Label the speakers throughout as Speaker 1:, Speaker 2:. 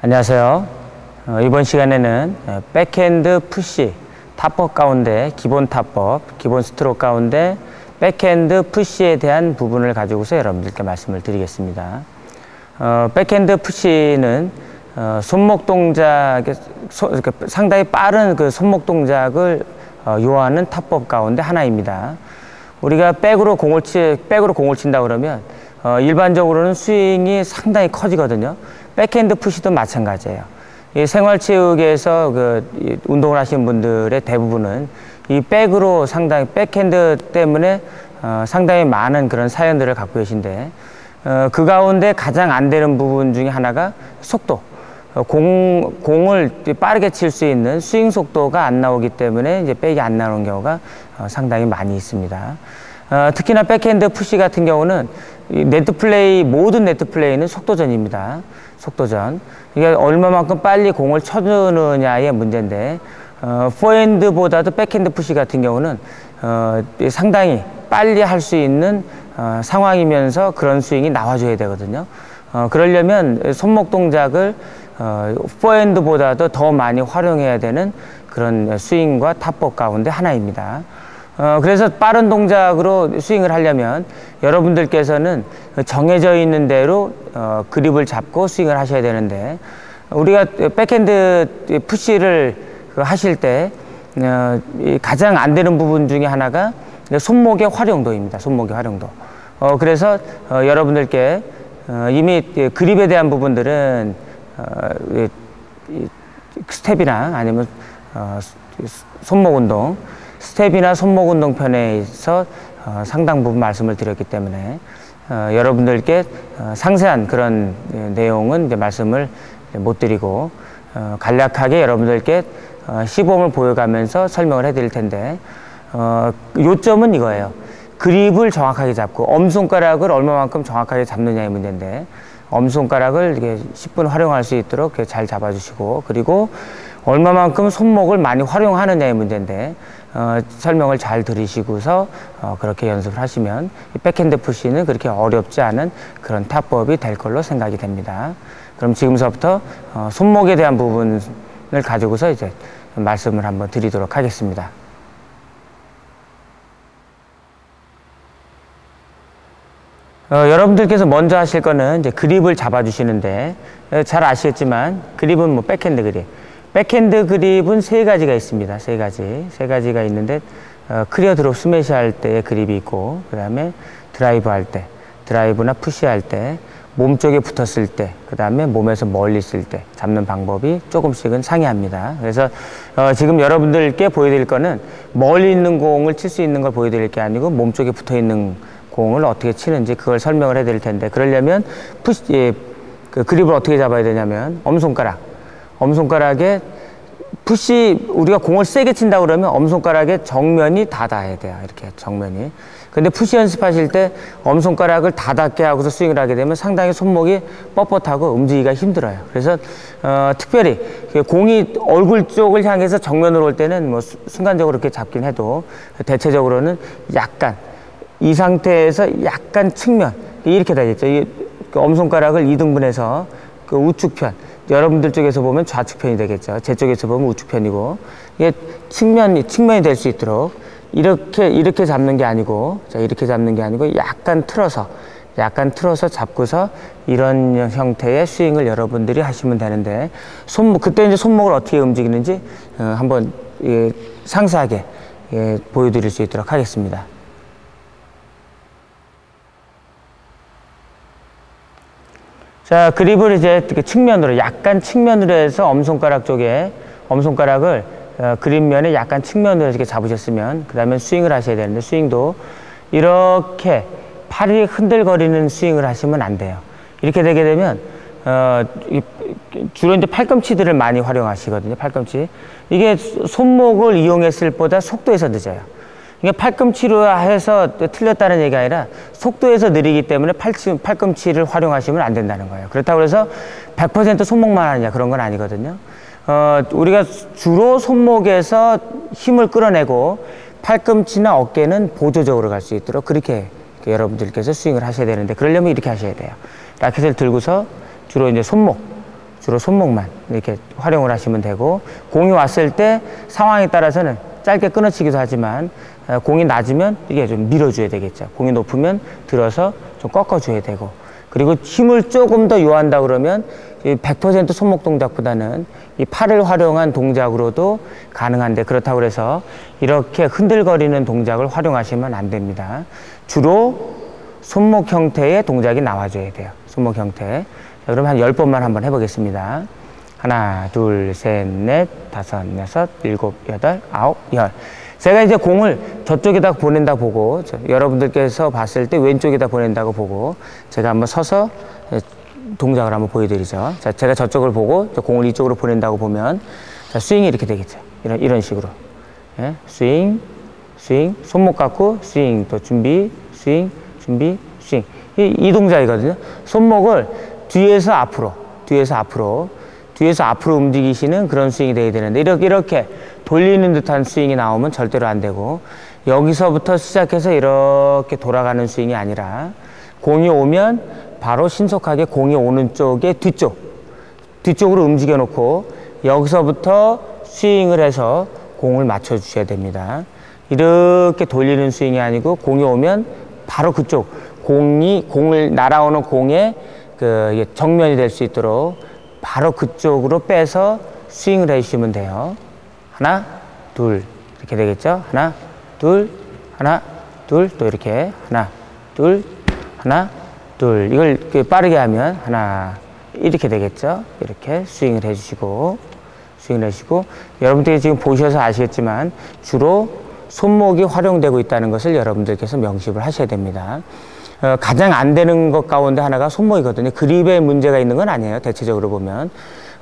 Speaker 1: 안녕하세요. 이번 시간에는 백핸드 푸시 타법 가운데 기본 타법, 기본 스트로크 가운데 백핸드 푸시에 대한 부분을 가지고서 여러분들께 말씀을 드리겠습니다. 백핸드 푸시는 손목 동작의 상당히 빠른 그 손목 동작을 요하는 타법 가운데 하나입니다. 우리가 백으로 공을 친다 그러면 일반적으로는 스윙이 상당히 커지거든요. 백핸드 푸시도 마찬가지예요. 이 생활체육에서 운동을 하시는 분들의 대부분은 이 백으로 백핸드 때문에 상당히 많은 그런 사연들을 갖고 계신데, 그 가운데 가장 안 되는 부분 중에 하나가 속도. 공을 빠르게 칠 수 있는 스윙 속도가 안 나오기 때문에 이제 백이 안 나오는 경우가 상당히 많이 있습니다. 특히나 백핸드 푸시 같은 경우는 모든 네트 플레이는 속도전입니다. 속도전. 이게 얼마만큼 빨리 공을 쳐주느냐의 문제인데, 포핸드보다도 백핸드 푸시 같은 경우는 상당히 빨리 할 수 있는 상황이면서 그런 스윙이 나와줘야 되거든요. 그러려면 손목 동작을 포핸드보다도 더 많이 활용해야 되는 그런 스윙과 타법 가운데 하나입니다. 그래서 빠른 동작으로 스윙을 하려면 여러분들께서는 정해져 있는 대로 그립을 잡고 스윙을 하셔야 되는데, 우리가 백핸드 푸시를 하실 때 가장 안 되는 부분 중에 하나가 손목의 활용도입니다. 손목의 활용도. 그래서 여러분들께 이미 그립에 대한 부분들은 스텝이나 아니면 손목 운동, 스텝이나 손목 운동 편에서 상당 부분 말씀을 드렸기 때문에 여러분들께 상세한 그런 내용은 이제 말씀을 못 드리고 간략하게 여러분들께 시범을 보여가면서 설명을 해드릴 텐데, 요점은 이거예요. 그립을 정확하게 잡고 엄지손가락을 얼마만큼 정확하게 잡느냐의 문제인데, 엄지손가락을 이렇게 10분 활용할 수 있도록 잘 잡아주시고, 그리고 얼마만큼 손목을 많이 활용하느냐의 문제인데, 설명을 잘 들으시고서 그렇게 연습을 하시면 백핸드 푸시는 그렇게 어렵지 않은 그런 타법이 될 걸로 생각이 됩니다. 그럼 지금서부터 손목에 대한 부분을 가지고서 이제 말씀을 한번 드리도록 하겠습니다. 여러분들께서 먼저 하실 거는 이제 그립을 잡아주시는데, 잘 아시겠지만 그립은 뭐 백핸드 그립. 백핸드 그립은 세 가지가 있습니다. 세 가지가 있는데, 클리어 드롭 스매시 할 때의 그립이 있고, 그 다음에 드라이브 할 때, 드라이브나 푸시 할 때, 몸쪽에 붙었을 때, 그 다음에 몸에서 멀리 있을 때 잡는 방법이 조금씩은 상이합니다. 그래서 지금 여러분들께 보여드릴 거는 멀리 있는 공을 칠 수 있는 걸 보여드릴 게 아니고, 몸쪽에 붙어 있는 공을 어떻게 치는지 그걸 설명을 해드릴 텐데, 그러려면 그 그립을 어떻게 잡아야 되냐면, 엄손가락에 푸시, 우리가 공을 세게 친다 그러면 엄손가락에 정면이 닿아야 돼요. 이렇게 정면이. 근데 푸시 연습하실 때 엄손가락을 닿게 하고서 스윙을 하게 되면 상당히 손목이 뻣뻣하고 움직이기가 힘들어요. 그래서 특별히 공이 얼굴 쪽을 향해서 정면으로 올 때는 뭐 순간적으로 이렇게 잡긴 해도, 대체적으로는 약간 이 상태에서 약간 측면, 이렇게 되겠죠. 이 엄손가락을 2등분해서 그 우측편, 여러분들 쪽에서 보면 좌측편이 되겠죠. 제 쪽에서 보면 우측편이고, 이게 측면이 될 수 있도록 이렇게 잡는 게 아니고, 자, 이렇게 잡는 게 아니고 약간 틀어서 잡고서 이런 형태의 스윙을 여러분들이 하시면 되는데, 그때 이제 손목을 어떻게 움직이는지 한번 상세하게 보여드릴 수 있도록 하겠습니다. 자, 그립을 이제 약간 측면으로 해서 엄손가락을 그립면에 약간 측면으로 이렇게 잡으셨으면, 그 다음에 스윙을 하셔야 되는데, 스윙도 이렇게 팔이 흔들거리는 스윙을 하시면 안 돼요. 이렇게 되게 되면 주로 이제 팔꿈치들을 많이 활용하시거든요. 팔꿈치. 이게 손목을 이용했을 보다 속도에서 늦어요. 이게 팔꿈치로 해서 틀렸다는 얘기가 아니라 속도에서 느리기 때문에 팔꿈치를 활용하시면 안 된다는 거예요. 그렇다고 해서 100% 손목만 하느냐, 그런 건 아니거든요. 우리가 주로 손목에서 힘을 끌어내고 팔꿈치나 어깨는 보조적으로 갈 수 있도록 그렇게 여러분들께서 스윙을 하셔야 되는데, 그러려면 이렇게 하셔야 돼요. 라켓을 들고서 주로 이제 주로 손목만 이렇게 활용을 하시면 되고, 공이 왔을 때 상황에 따라서는 짧게 끊어치기도 하지만 공이 낮으면 이게 좀 밀어줘야 되겠죠. 공이 높으면 들어서 좀 꺾어줘야 되고, 그리고 힘을 조금 더 요한다 그러면 100% 손목 동작보다는 이 팔을 활용한 동작으로도 가능한데, 그렇다고 해서 이렇게 흔들거리는 동작을 활용하시면 안 됩니다. 주로 손목 형태의 동작이 나와줘야 돼요. 손목 형태. 자, 그럼 한 10번만 한번 해보겠습니다. 하나, 둘, 셋, 넷, 다섯, 여섯, 일곱, 여덟, 아홉, 열. 제가 이제 공을 저쪽에다 보낸다 보고, 여러분들께서 봤을 때 왼쪽에다 보낸다고 보고, 제가 한번 서서 동작을 한번 보여드리죠. 자, 제가 저쪽을 보고 공을 이쪽으로 보낸다고 보면, 자, 스윙이 이렇게 되겠죠. 이런 식으로. 예? 스윙, 스윙, 손목 갖고 스윙, 또 준비, 스윙, 준비, 스윙. 이 동작이거든요. 손목을 뒤에서 앞으로, 뒤에서 앞으로 움직이시는 그런 스윙이 돼야 되는데, 이렇게 돌리는 듯한 스윙이 나오면 절대로 안 되고, 여기서부터 시작해서 이렇게 돌아가는 스윙이 아니라, 공이 오면 바로 신속하게 공이 오는 쪽의 뒤쪽으로 움직여 놓고, 여기서부터 스윙을 해서 공을 맞춰 주셔야 됩니다. 이렇게 돌리는 스윙이 아니고, 공이 오면 바로 그쪽, 공을 날아오는 공의 그 정면이 될 수 있도록 바로 그쪽으로 빼서 스윙을 해주시면 돼요. 하나, 둘, 이렇게 되겠죠? 하나, 둘, 하나, 둘, 또 이렇게 하나, 둘, 하나, 둘. 이걸 빠르게 하면 하나, 이렇게 되겠죠? 이렇게 스윙을 해주시고, 여러분들이 지금 보셔서 아시겠지만 주로 손목이 활용되고 있다는 것을 여러분들께서 명심을 하셔야 됩니다. 가장 안 되는 것 가운데 하나가 손목이거든요. 그립에 문제가 있는 건 아니에요. 대체적으로 보면.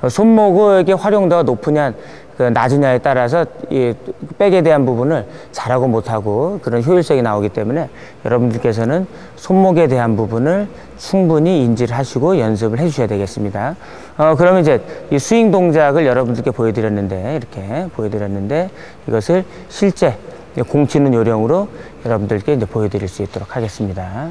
Speaker 1: 손목의 활용도가 높으냐, 낮으냐에 따라서 이 백에 대한 부분을 잘하고 못하고 그런 효율성이 나오기 때문에 여러분들께서는 손목에 대한 부분을 충분히 인지를 하시고 연습을 해 주셔야 되겠습니다. 그러면 이제 이 스윙 동작을 여러분들께 이렇게 보여드렸는데, 이것을 실제 공 치는 요령으로 여러분들께 이제 보여드릴 수 있도록 하겠습니다.